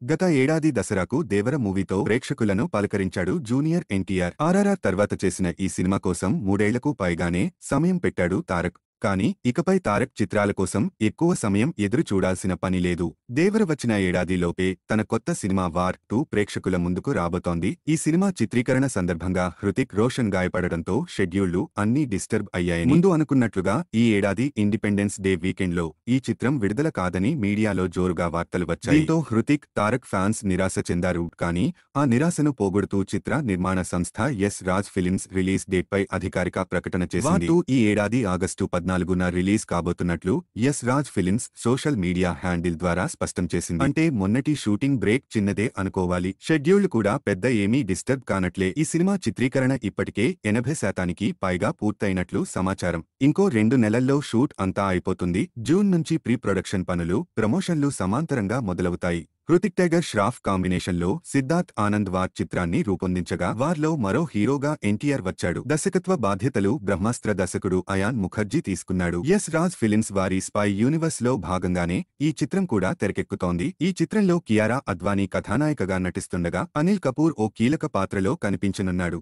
గత ఏడాది దసరాకు దేవర మూవీతో ప్రేక్షకులను పలకరించాడు జూనియర్ ఎన్టీఆర్. ఆర్ఆర్ఆర్ తర్వాత చేసిన ఈ సినిమా కోసం 3 ఏళ్లకు పైగానే సమయం పెట్టాడు తారక్. కానీ ఇకపై తారక్ చిత్రాల కోసం ఎక్కువ సమయం ఎదురు చూడాల్సిన పని లేదు. దేవర వచ్చిన ఏడాదిలోపే తన కొత్త సినిమా వార్ 2 ప్రేక్షకుల ముందుకు రాబోతోంది. ఈ సినిమా చిత్రీకరణ సందర్భంగా హృతిక్ రోషన్ గాయపడడంతో షెడ్యూళ్లు అన్నీ డిస్టర్బ్ అయ్యాయని ముందు అనుకున్నట్లుగా ఈ ఏడాది ఇండిపెండెన్స్ డే వీకెండ్లో ఈ చిత్రం విడుదల కాదని మీడియాలో జోరుగా వార్తలు వచ్చాయి. దీంతో హృతిక్, తారక్ ఫ్యాన్స్ నిరాశ చెందారు. కానీ ఆ నిరాశను పోగొడుతూ చిత్ర నిర్మాణ సంస్థ ఎస్ రాజ్ ఫిలిమ్స్ రిలీజ్ డేట్పై అధికారిక ప్రకటన చేసింది. వార్ 2 ఈ ఏడాది ఆగస్టు 14న రిలీజ్ కాబోతున్నట్లు Yash Raj films social media handle ద్వారా స్పష్టం చేసింది. అంటే మొన్నటి షూటింగ్ బ్రేక్ చిన్నదే అనుకోవాలి. షెడ్యూళ్లు కూడా పెద్ద ఏమీ డిస్టర్బ్ కానట్లే. ఈ సినిమా చిత్రీకరణ ఇప్పటికే 80% పైగా పూర్తయినట్లు సమాచారం. ఇంకో 2 నెలల్లో షూట్ అంతా అయిపోతుంది. జూన్ నుంచి ప్రీ ప్రొడక్షన్ పనులు, ప్రమోషన్లు సమాంతరంగా మొదలవుతాయి. హృతిక్ టైగర్ ష్రాఫ్ కాంబినేషన్లో సిద్ధార్థ్ ఆనంద్ వార్ చిత్రాన్ని రూపొందించగా వార్లో మరో హీరోగా ఎన్టీఆర్ వచ్చాడు. దర్శకత్వ బాధ్యతలు బ్రహ్మాస్త్ర దర్శకుడు అయాన్ ముఖర్జీ తీసుకున్నాడు. ఎస్ రాజ్ ఫిలిమ్స్ వారి స్పై యూనివర్స్ లో భాగంగానే ఈ చిత్రం కూడా తెరకెక్కుతోంది. ఈ చిత్రంలో కియారా అద్వానీ కథానాయికగా నటిస్తుండగా అనిల్ కపూర్ ఓ కీలక పాత్రలో కనిపించనున్నాడు.